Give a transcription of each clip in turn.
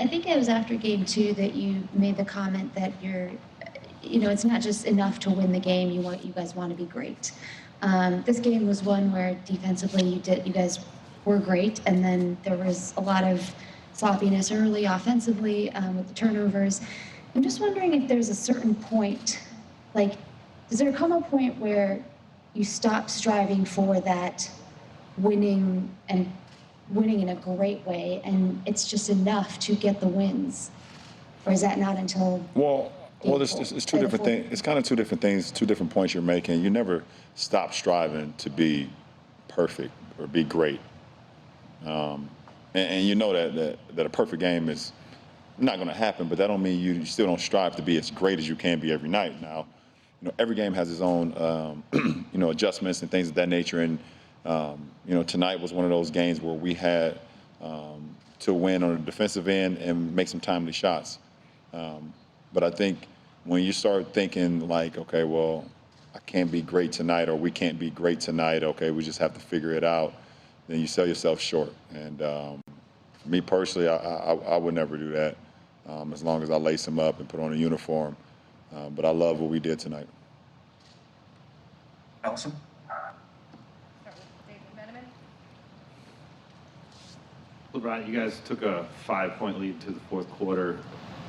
I think it was after game 2 that you made the comment that it's not just enough to win the game. You guys want to be great. This game was one where defensively you guys were great, and then there was a lot of sloppiness early offensively with the turnovers. I'm just wondering if there's a certain point, like, does there come a point where you stop striving for that winning in a great way, and it's just enough to get the wins? Or is that not until? Well, it's two different things. It's kind of two different things, two different points you're making. You never stop striving to be perfect or be great. And you know that a perfect game is not going to happen, but that don't mean you still don't strive to be as great as you can be every night. Now, every game has its own, adjustments and things of that nature. And, tonight was one of those games where we had to win on the defensive end and make some timely shots. But I think when you start thinking like, okay, well, I can't be great tonight, or we can't be great tonight, okay, we just have to figure it out, then you sell yourself short. And for me personally, I would never do that as long as I lace them up and put on a uniform. But I love what we did tonight. Allison? LeBron, you guys took a 5-point lead to the fourth quarter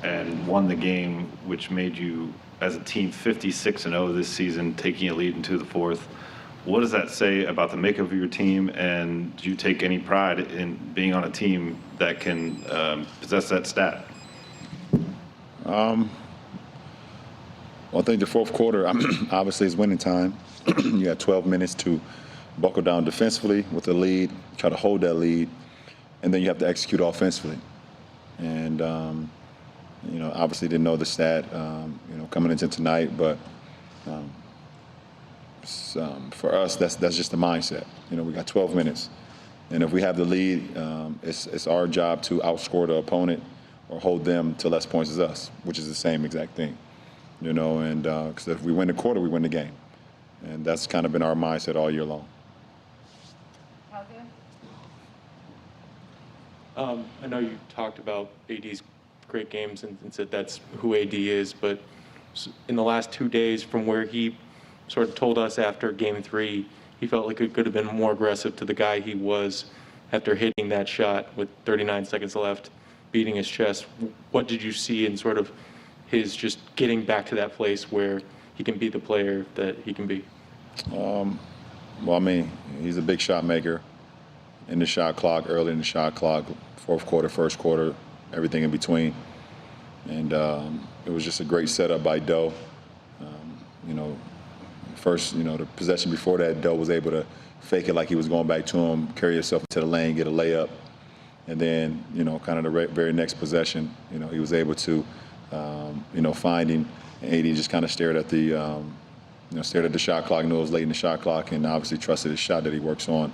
and won the game, which made you, as a team, 56-0 this season, taking a lead into the fourth. What does that say about the makeup of your team, and do you take any pride in being on a team that can possess that stat? Well, I think the fourth quarter obviously is winning time. You had 12 minutes to buckle down defensively with the lead, try to hold that lead, and then you have to execute offensively. And obviously didn't know the stat, coming into tonight, but for us, that's just the mindset. We got 12 minutes, and if we have the lead, it's our job to outscore the opponent or hold them to less points as us, which is the same exact thing. And because if we win the quarter, we win the game, and that's kind of been our mindset all year long. I know you talked about AD's great games and said that's who AD is, but in the last 2 days, from where he sort of told us after Game 3, he felt like it could have been more aggressive to the guy he was after hitting that shot with 39 seconds left, beating his chest. What did you see in sort of his just getting back to that place where he can be the player that he can be? Well, I mean, he's a big shot maker in the shot clock, early in the shot clock, fourth quarter, first quarter, everything in between. And it was just a great setup by Doe. First, the possession before that, Doe was able to fake it like he was going back to him, carry himself into the lane, get a layup. And then, kind of the very next possession, he was able to, find him. And AD just kind of stared at the shot clock, knew it was late in the shot clock, and obviously trusted his shot that he works on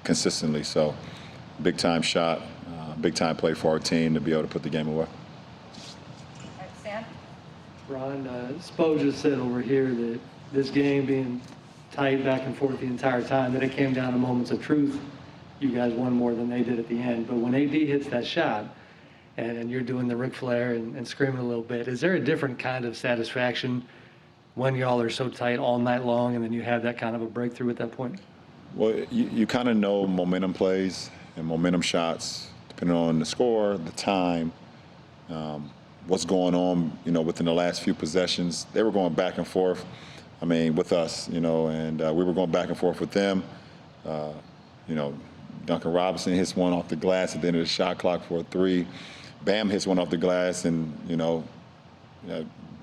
consistently. So, big-time shot, big-time play for our team to be able to put the game away. All right, Sam? Ron, Spo just said over here that this game being tight back and forth the entire time, that it came down to moments of truth. You guys won more than they did at the end. But when AD hits that shot and you're doing the Ric Flair and screaming a little bit, is there a different kind of satisfaction when y'all are so tight all night long and then you have that kind of a breakthrough at that point? Well, you kind of know momentum plays and momentum shots, depending on the score, the time, what's going on, within the last few possessions. They were going back and forth, with us, and we were going back and forth with them. Duncan Robinson hits one off the glass at the end of the shot clock for a three. Bam hits one off the glass, and,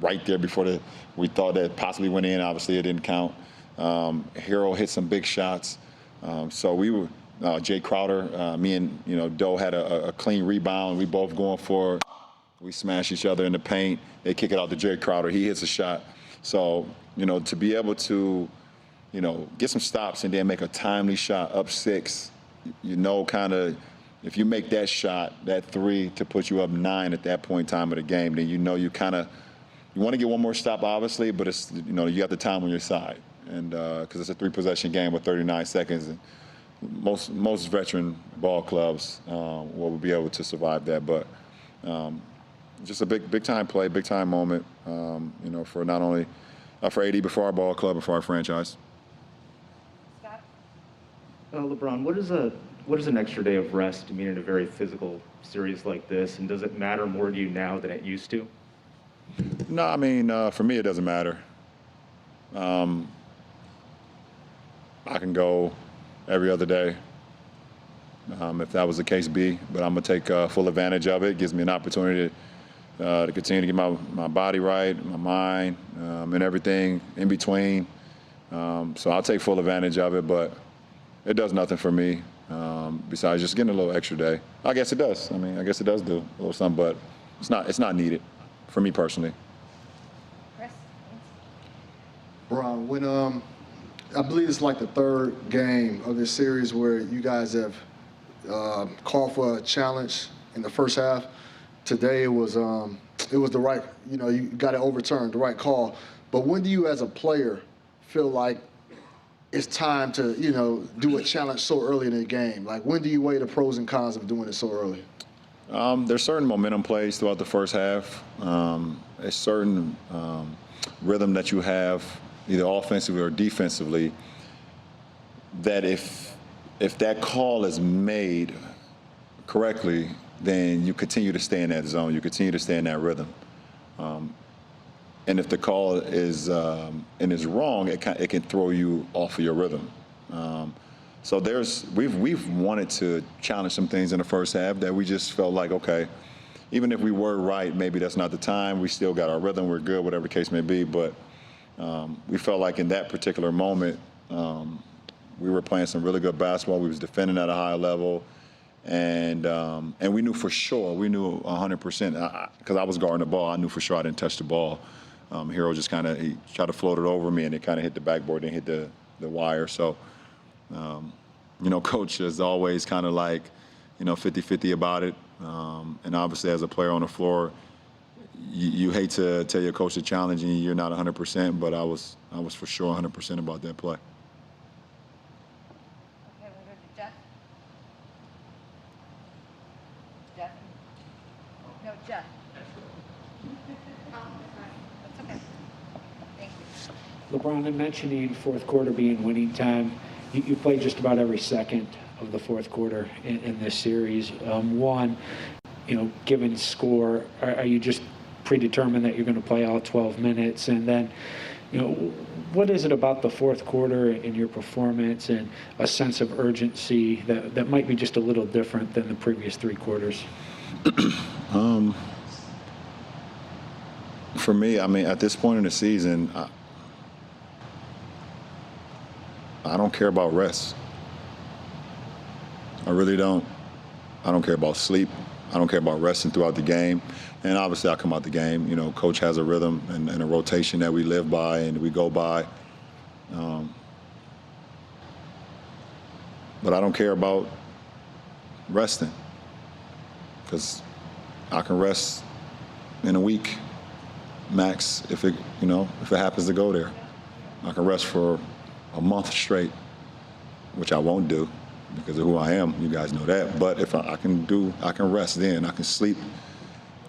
right there before we thought that possibly went in. Obviously, it didn't count. Hero hit some big shots. So we were, Jay Crowder, me and, Doe had a clean rebound. We both going for it. We smash each other in the paint. They kick it out to Jay Crowder. He hits a shot. So, to be able to, get some stops and then make a timely shot up 6, kind of, if you make that shot, that 3 to put you up 9 at that point in time of the game, then you want to get one more stop, obviously, but it's, you got the time on your side. And because it's a 3-possession game with 39 seconds, and most veteran ball clubs will be able to survive that. But just a big time play, big time moment, for not only for AD, but for our ball club and for our franchise. Scott? LeBron, what does an extra day of rest mean in a very physical series like this, and does it matter more to you now than it used to? No, I mean, for me, it doesn't matter. I can go every other day if that was the case be, but I'm going to take full advantage of it. It gives me an opportunity to continue to get my body right, my mind, and everything in between. So I'll take full advantage of it, but it does nothing for me besides just getting a little extra day. I guess it does. I mean, I guess it does do a little something, but it's not needed for me personally. Chris? Bron, when I believe it's like the third game of this series where you guys have called for a challenge in the first half. Today it was the right, you got it overturned, the right call. But when do you as a player feel like it's time to, do a challenge so early in the game? Like, when do you weigh the pros and cons of doing it so early? There's certain momentum plays throughout the first half. A certain rhythm that you have, either offensively or defensively, that if that call is made correctly, then you continue to stay in that zone. You continue to stay in that rhythm. And if the call is wrong, it can throw you off of your rhythm. So we've wanted to challenge some things in the first half that we just felt like, okay, even if we were right, maybe that's not the time. We still got our rhythm. We're good, whatever the case may be. But we felt like in that particular moment, we were playing some really good basketball. We was defending at a high level. And we knew for sure, we knew 100%, because I was guarding the ball, I knew for sure I didn't touch the ball. Hero just he tried to float it over me, and it kind of hit the backboard and hit the wire. So, Coach is always kind of like, 50-50 about it. And obviously as a player on the floor, you hate to tell your coach to challenge and you're not 100%, but I was for sure 100% about that play. Okay, we'll go to Jeff. Jeff? No, Jeff. That's okay. Thank you. LeBron, in mentioning fourth quarter being winning time, you played just about every second of the fourth quarter in this series. One, given score, are you just predetermined that you're going to play all 12 minutes? And then, what is it about the fourth quarter and your performance and a sense of urgency that might be just a little different than the previous three quarters? For me, I mean, at this point in the season, I don't care about rest. I really don't. I don't care about sleep. I don't care about resting throughout the game. And obviously I come out the game, Coach has a rhythm and a rotation that we live by and we go by. But I don't care about resting, because I can rest in a week max if it happens to go there. I can rest for a month straight, which I won't do because of who I am. You guys know that. But if I can rest then. I can sleep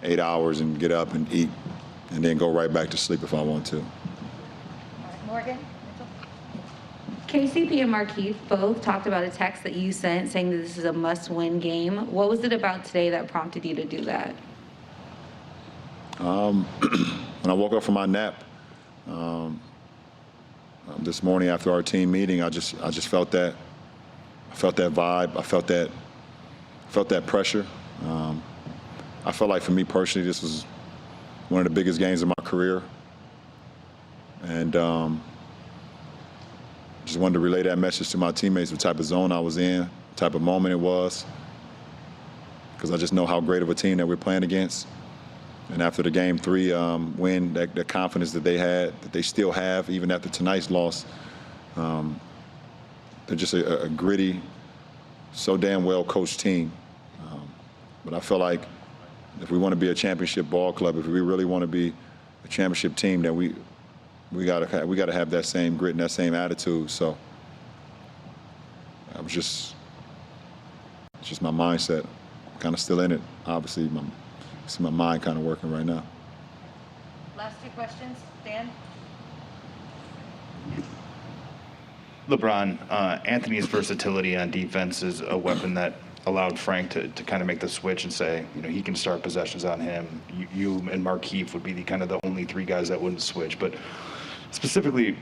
8 hours and get up and eat and then go right back to sleep if I want to. All right, Morgan? Mitchell? KCP and Markeith both talked about a text that you sent saying that this is a must-win game. What was it about today that prompted you to do that? When I woke up from my nap this morning after our team meeting, I just felt that. I felt that vibe. I felt that pressure. I felt like for me personally, this was one of the biggest games of my career, and just wanted to relay that message to my teammates, what type of zone I was in, what type of moment it was, because I just know how great of a team that we're playing against. And after the Game 3 win, the confidence that they had, that they still have, even after tonight's loss, they're just a gritty, so damn well-coached team. But I feel like if we want to be a championship ball club, if we really want to be a championship team, then we gotta have that same grit and that same attitude. So I was just my mindset, kind of still in it. Obviously, see my mind kind of working right now. Last two questions, Dan? LeBron, Anthony's versatility on defense is a weapon that allowed Frank to kind of make the switch and say, he can start possessions on him. You and Markieff would be the only three guys that wouldn't switch. But specifically,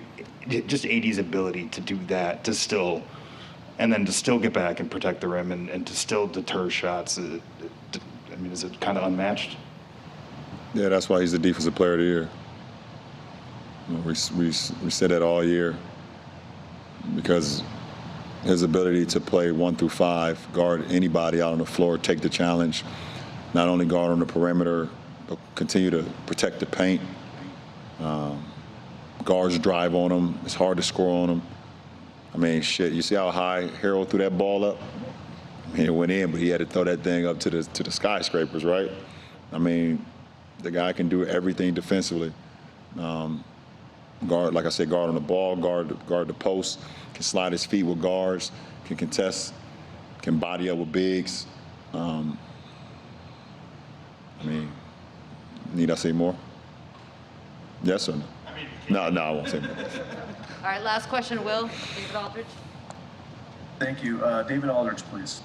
just AD's ability to do that, to still get back and protect the rim and to still deter shots. Is it kind of unmatched? Yeah, that's why he's the Defensive Player of the Year. We said that all year because his ability to play 1 through 5, guard anybody out on the floor, take the challenge, not only guard on the perimeter, but continue to protect the paint. Guards drive on him. It's hard to score on him. You see how high Harold threw that ball up? It went in, but he had to throw that thing up to the skyscrapers, right? The guy can do everything defensively. Guard, like I said, guard on the ball, guard the post, can slide his feet with guards, can contest, can body up with bigs. Need I say more? Yes or no? No, I won't say more. All right, last question, Will. David Aldridge. Thank you. David Aldridge, please.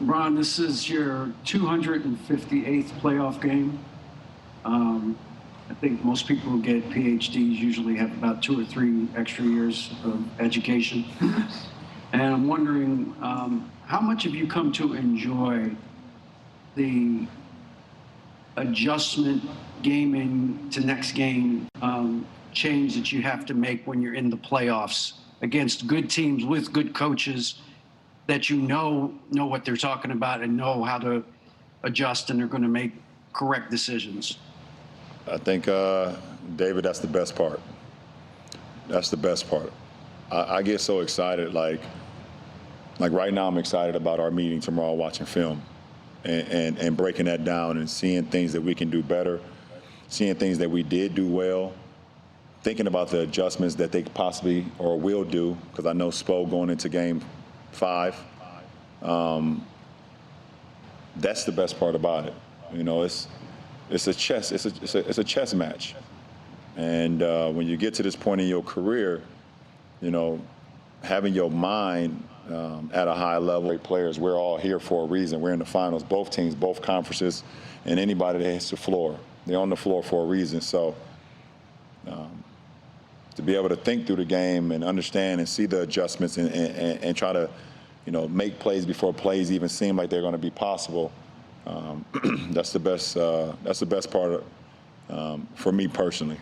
LeBron, this is your 258th playoff game. I think most people who get PhDs usually have about 2 or 3 extra years of education. And I'm wondering, how much have you come to enjoy the adjustment gaming to next game change that you have to make when you're in the playoffs against good teams with good coaches that know what they're talking about and know how to adjust and they're going to make correct decisions? I think, David, that's the best part. That's the best part. I get so excited. Like right now, I'm excited about our meeting tomorrow, watching film and breaking that down and seeing things that we can do better, seeing things that we did do well, thinking about the adjustments that they possibly or will do, because I know Spo going into game 5. That's the best part about it. It's a chess match, and when you get to this point in your career, having your mind at a high level. Great players, we're all here for a reason. We're in the finals, both teams, both conferences, and anybody that hits the floor, they're on the floor for a reason. So to be able to think through the game and understand and see the adjustments and try to, make plays before plays even seem like they're going to be possible. That's the best. That's the best part for me personally.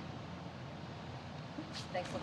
Thanks, LeBron.